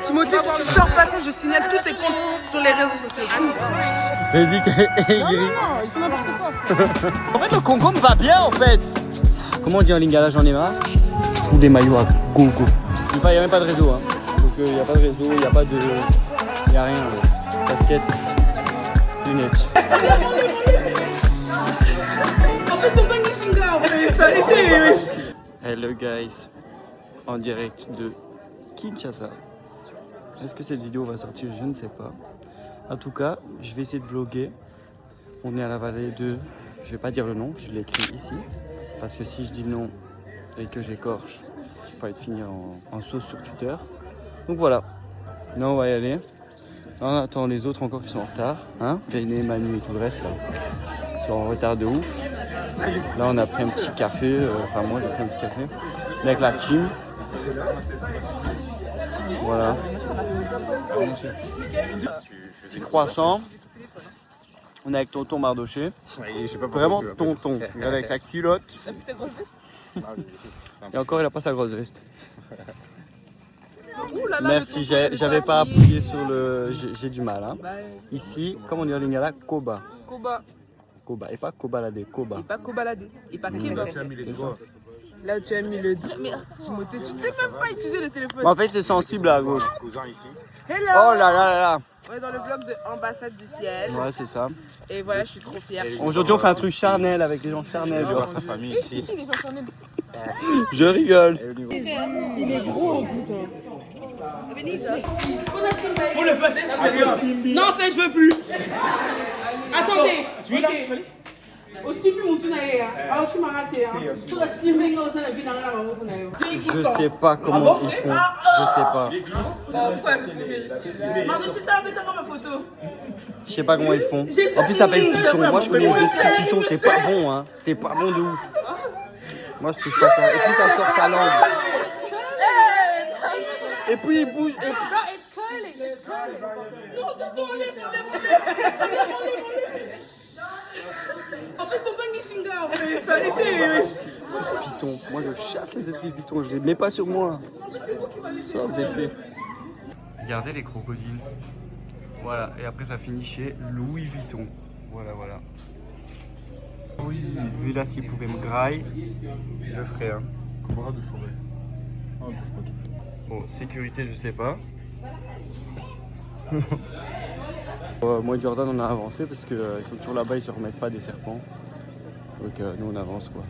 Timothée, si tu sors pas ça, je signale tous tes comptes sur les réseaux sociaux. J'ai dit qu'il est aigri. Non, il faut n'importe quoi. En fait, le concombre va bien en fait. Comment on dit en lingala, j'en ai marre. Ou des maillots à gogo. Il n'y a même pas de réseau. Hein. Donc il n'y a pas de réseau, il n'y a pas de. Il n'y a rien. Casquette, lunettes. En fait, ton bain est single, en fait. Faut arrêter. Hello guys. En direct de Kinshasa. Est-ce que cette vidéo va sortir? Je ne sais pas. En tout cas, je vais essayer de vlogger. On est à la vallée de... Je vais pas dire le nom, je l'ai écrit ici. Parce que si je dis le nom et que j'écorche, je peux être fini en sauce sur Twitter. Donc voilà. Là, on va y aller. Là, on attend les autres encore qui sont en retard. Hein, Jainé, Manu et tout le reste là. Ils sont en retard de ouf. Là, on a pris un petit café. Enfin, moi, j'ai pris un petit café. Avec la team. Voilà. Petit croissant. On est avec tonton Mardoché. Vraiment tonton. Regarde avec sa culotte. Et encore, il a pas sa grosse veste. Merci, j'avais pas appuyé sur le... J'ai du mal. Hein. Ici, comme on dit en lingala, Koba. Koba. Koba. Et pas Kobalade, Koba. Et pas Kobalade. Et pas Keba. Là, tu as mis le doigt. Timothée, tu ne sais même pas utiliser le téléphone. En fait, c'est sensible à gauche. Hello. Oh là là là là. On est dans le vlog de Ambassade du Ciel. Ouais, c'est ça. Et voilà, je suis trop fière. Aujourd'hui, on fait un truc charnel avec les gens charnels. Oh, Voir sa famille ici. Je rigole. Il est gros en plus. Non, en fait, je veux plus. Attendez. Aussi plus mon tunaïe. Alors, je m'arrête. Je sais pas comment ils font. Je sais pas. Je sais pas comment ils font. En plus, ça s'appelle Python. Moi, je connais les esprits Python. C'est pas bon, hein. C'est pas bon de ouf. Moi, je touche pas ça. Et puis, ça sort sa langue. Et puis, il bouge. Et... En fait, ton bain est single, en fait. Faut arrêter. Python. Moi, je chasse les esprits Python. Je les mets pas sur moi. Sans effet. Regardez les crocodiles. Voilà. Et après, ça finit chez Louis Vuitton. Voilà, voilà. Oui. Lui, là, s'il pouvait me grailler, je le ferais. Hein. Bras de forêt. Ah, touche pas, touche. Bon, sécurité, je sais pas. Moi et Jordan, on a avancé parce qu'ils sont toujours là-bas, ils se remettent pas des serpents. Donc nous, on avance quoi.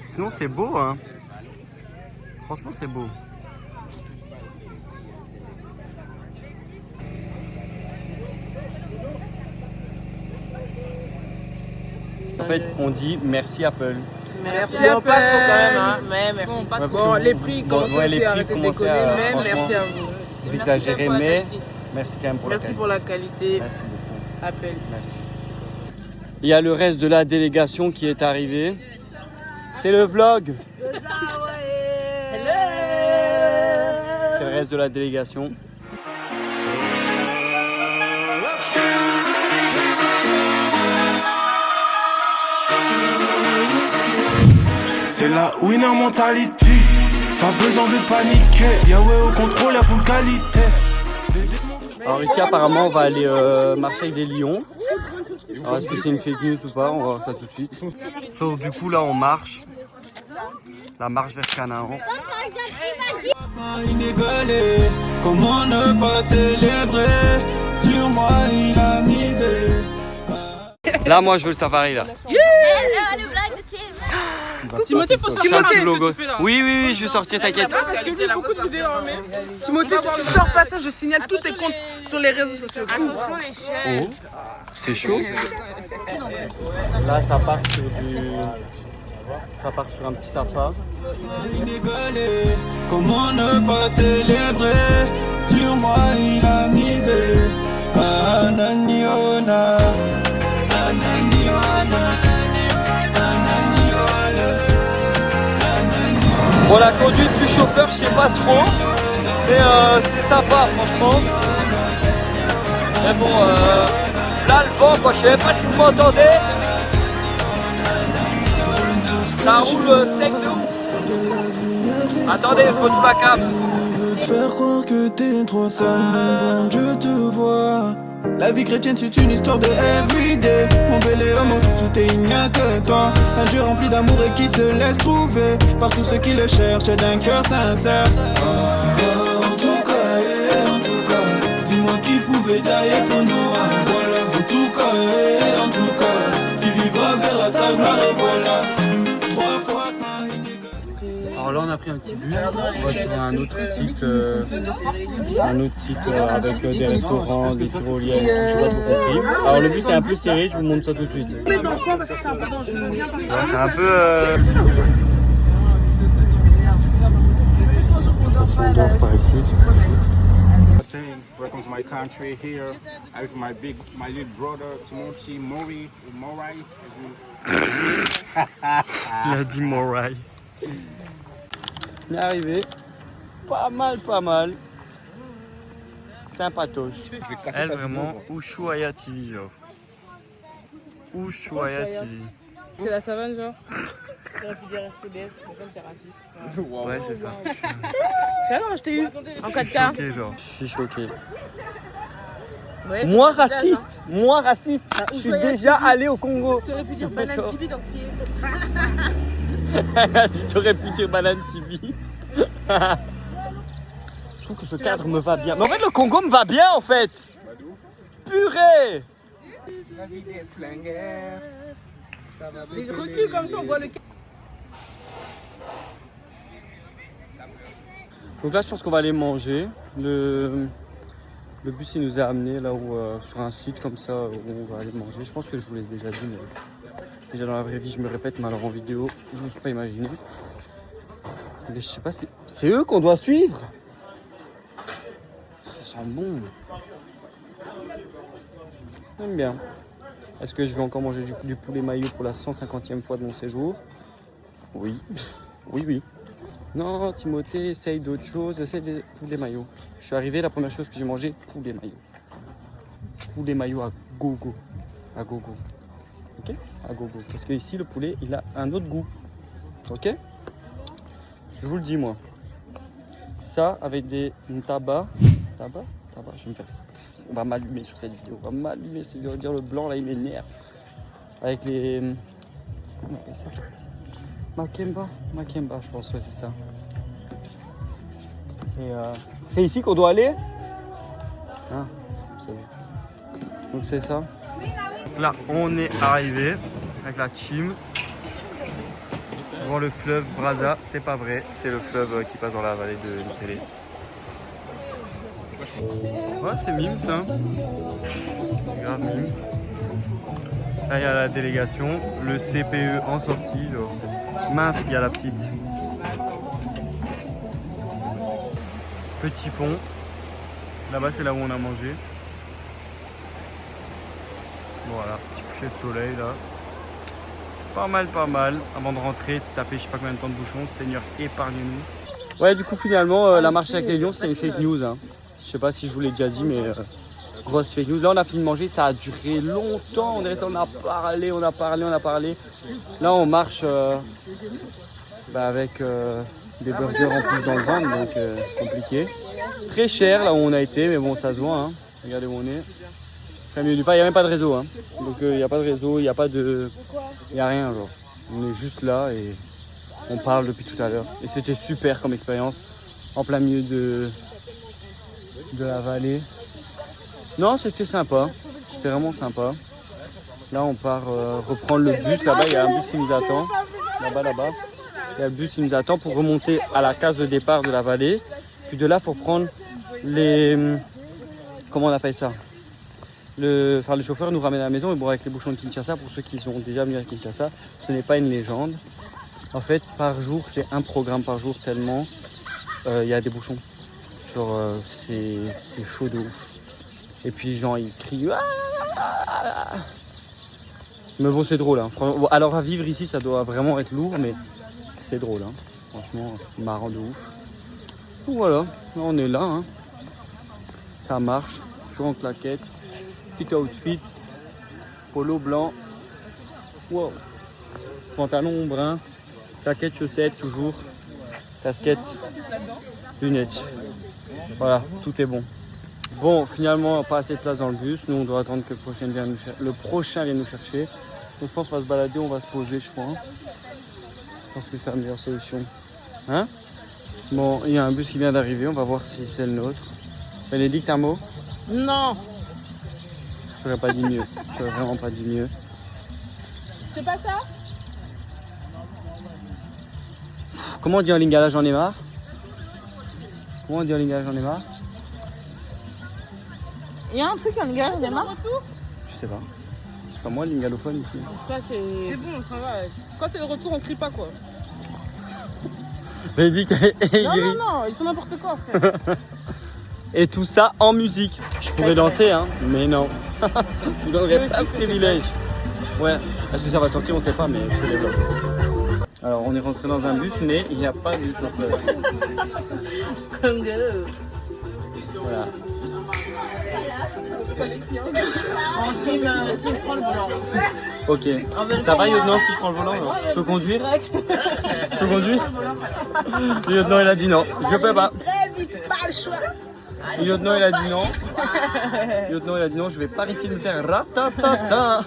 Sinon, c'est beau, hein. Franchement, c'est beau. En fait, on dit merci Apple. Merci Apple. Pas trop quand même, hein. Mais merci. Bon, les prix commencent aussi à arrêter de déconner, mais merci à vous. Vous exagérez, mais merci quand même pour la qualité. Merci pour la qualité. Merci beaucoup. Apple. Merci. Il y a le reste de la délégation qui est arrivé. C'est le vlog. C'est le reste de la délégation. C'est la winner mentality. Pas besoin de paniquer. Yahweh au contrôle, la full qualité. Alors ici apparemment on va aller marcher avec des lions. Alors est-ce que c'est une fake news ou pas? On va voir ça tout de suite. So, du coup là on marche. La marche vers Canaan. Inégalé, comment ne pas célébrer? Sur moi il a misé. Là moi je veux le safari là. Timothée, faut sortir un petit ce logo. que tu fais là. Oui, je vais sortir, t'inquiète. Parce que lui, beaucoup de vidéos en même. Timothée, si tu sors pas ça, je signale tous tes comptes sur les réseaux sociaux. Oh, c'est chaud. Là, ça part sur du... Ça part sur un petit safari. Inégalé, comment ne pas célébrer? Sur moi il a misé. Ananiona, Ananiona. Bon, la conduite du chauffeur, je sais pas trop, mais c'est sympa franchement. Mais bon, là le vent, quoi, je sais même pas si vous m'entendez. Ça roule sec de ouf. Attendez, je retrouve la cam. faire croire que t'es trop sale, bon Dieu te voit. La vie chrétienne c'est une histoire de everyday. Mon bel homme sous tes il n'y a que toi. Un Dieu rempli d'amour et qui se laisse trouver par tous ceux qui le cherchent d'un cœur sincère. En tout cas, dis-moi qui pouvait tailler pour nous. Voilà, en tout cas, qui vivra verra sa gloire et voilà. 3 fois 5. Alors là on a pris un petit bus, on va sur un autre site, avec des restaurants, des tyroliennes, je sais pas trop compris. Alors le bus est un peu serré, je vous montre ça tout de suite. Mais dans le coin parce que c'est un peu dangereux. Viens par ici. C'est un peu... On dort par ici. Welcome to my country here. I'm with my little brother Timothy Morai. Il a dit Morai. On est arrivé. Pas mal. Sympatoche. Elle vraiment Ushuaïa TV genre. Ushuaïa TV. C'est la savane, genre. J'aurais pu dire RTBF, mais comme t'es raciste. Ouais, c'est ça. Tiens, non, je t'ai eu en 4K. Choqué, genre. Je suis choqué. Ouais, Moi raciste. Je suis déjà allé au Congo. Tu aurais pu dire Banane TV donc c'est. Elle a dit t'aurais pu dire Banane TV. Je trouve que ce cadre me va bien. Mais en fait le Congo me va bien en fait. Purée. Les reculs comme ça, on voit le. Donc là je pense qu'on va aller manger. Le bus il nous a amené là où sur un site comme ça où on va aller manger. Je pense que je vous l'ai déjà dit, mais déjà dans la vraie vie je me répète, mais alors en vidéo je n'ose pas imaginer. Mais je sais pas, c'est eux qu'on doit suivre. Ça sent bon. J'aime bien. Est-ce que je vais encore manger du poulet maillot pour la 150e fois de mon séjour? Oui. Oui. Non, Timothée, essaye d'autres choses, essaye des poulets maillots. Je suis arrivé, la première chose que j'ai mangé, poulet maillot. Poulet maillot à gogo. À gogo. Ok? À gogo. Parce que ici, le poulet, il a un autre goût. Ok? Je vous le dis, moi. Ça, avec des tabac. Tabac, je vais me faire... On va m'allumer sur cette vidéo. On va m'allumer, c'est de dire le blanc, là, il m'énerve. Avec les... Comment on appelle ça? Makemba, je pense, ouais, c'est ça. Et c'est ici qu'on doit aller? Ah, c'est bon. Donc c'est ça. Là, on est arrivé avec la team devant le fleuve Brazza. C'est pas vrai, c'est le fleuve qui passe dans la vallée de Mtsele. Ouais, c'est Mims, hein. Grave Mims. Là, il y a la délégation, le CPE en sortie. Genre. Mince, il y a la petite. Petit pont. Là-bas, c'est là où on a mangé. Voilà, petit coucher de soleil là. Pas mal. Avant de rentrer, de se taper je sais pas combien de temps de bouchons. Seigneur, épargne-nous. Ouais, du coup, finalement, la marche avec les lions, c'était une fake news. Hein. Je sais pas si je vous l'ai déjà dit, mais grosse fake news. Là, on a fini de manger, ça a duré longtemps. On est resté, on a parlé. Là, on marche avec des burgers en plus dans le ventre, donc compliqué. Très cher là où on a été, mais bon, ça se voit. Hein. Regardez où on est. Très mieux du pas, il n'y a même pas de réseau. Hein. Donc il n'y a pas de réseau, il n'y a pas de. Il n'y a rien, genre. On est juste là et on parle depuis tout à l'heure. Et c'était super comme expérience. En plein milieu de la vallée. Non, c'était sympa. C'était vraiment sympa. Là, on part reprendre le bus. Là-bas, il y a un bus qui nous attend. Là-bas. Il y a le bus qui nous attend pour remonter à la case de départ de la vallée. Puis de là, il faut prendre les... Comment on appelle ça? Le chauffeur nous ramène à la maison. Et bon, avec les bouchons de Kinshasa, pour ceux qui sont déjà venus à Kinshasa, ce n'est pas une légende. En fait, par jour, c'est un programme par jour tellement il y a des bouchons. Genre, c'est chaud de ouf. Et puis, genre, ils crient... Mais bon, c'est drôle. Hein. Alors, à vivre ici, ça doit vraiment être lourd, mais c'est drôle. Hein. Franchement, marrant de ouf. Donc, voilà, là, on est là. Hein. Ça marche. Toujours en claquette. Petit outfit. Polo blanc. Wow. Pantalon brun. Claquette, chaussettes, toujours. Casquette. lunettes. Voilà, tout est bon. Bon, finalement, pas assez de place dans le bus. Nous, on doit attendre que le prochain vienne nous chercher. Donc, je pense qu'on va se balader, on va se poser, je crois. Je pense que c'est la meilleure solution. Hein? Bon, il y a un bus qui vient d'arriver, on va voir si c'est le nôtre. Bénédicte, un mot? Non. Je n'aurais pas dit mieux. Je n'aurais vraiment pas dit mieux. C'est pas ça? Comment on dit en lingala, j'en ai marre? Comment on dit en lingala, j'en ai marre? Il y a un truc en gare, il y a marre. Je sais pas. C'est pas moi, lingalophone ici. C'est bon, ça va. Quand c'est le retour, on crie pas quoi. Bénédicte est Non, gris. non, non, ils font n'importe quoi, frère. Et tout ça en musique. Je pourrais danser, hein, mais non. Je ne donnerai pas ce privilège. Ouais, est-ce que ça va sortir, on sait pas, mais je les bloque. Alors, on est rentré dans un bus, mais il n'y a pas de chauffeur. Voilà. En team prend le volant. Ok. Ça va, lieutenant, si je prends le volant? Non. Je peux conduire? Je peux conduire? Le lieutenant, il a dit non. Je peux pas. Très vite, pas le choix. Le lieutenant, il a dit non. Le lieutenant, il a dit non, je vais pas risquer de me faire ratatata.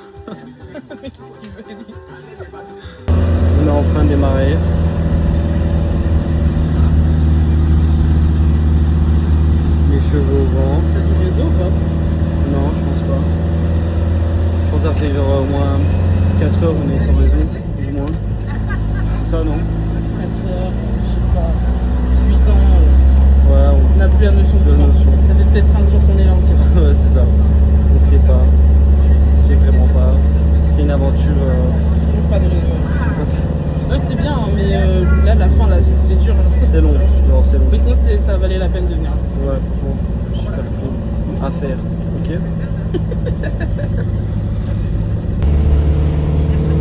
On a enfin démarré. Les cheveux au vent. T'as du réseau ou pas? Non, je pense pas. Je pense que ça fait genre au moins 4 heures on est sans réseau, plus ou moins. Ça non? 4 heures, je sais pas. 8 ans, Ouais, on n'a plus la notion de du temps. notion. Ça fait peut-être 5 jours qu'on est là, on sait pas. Ouais, c'est ça. On sait pas. On sait vraiment pas. C'est une aventure. Toujours pas de réseau. Ouais, c'était bien, hein, mais là, la fin, là, c'est dur. C'est long. Non, c'est long. Mais sinon, ça valait la peine de venir. Ouais, franchement, super cool. À faire, ok?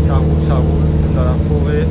Ça roule dans la forêt.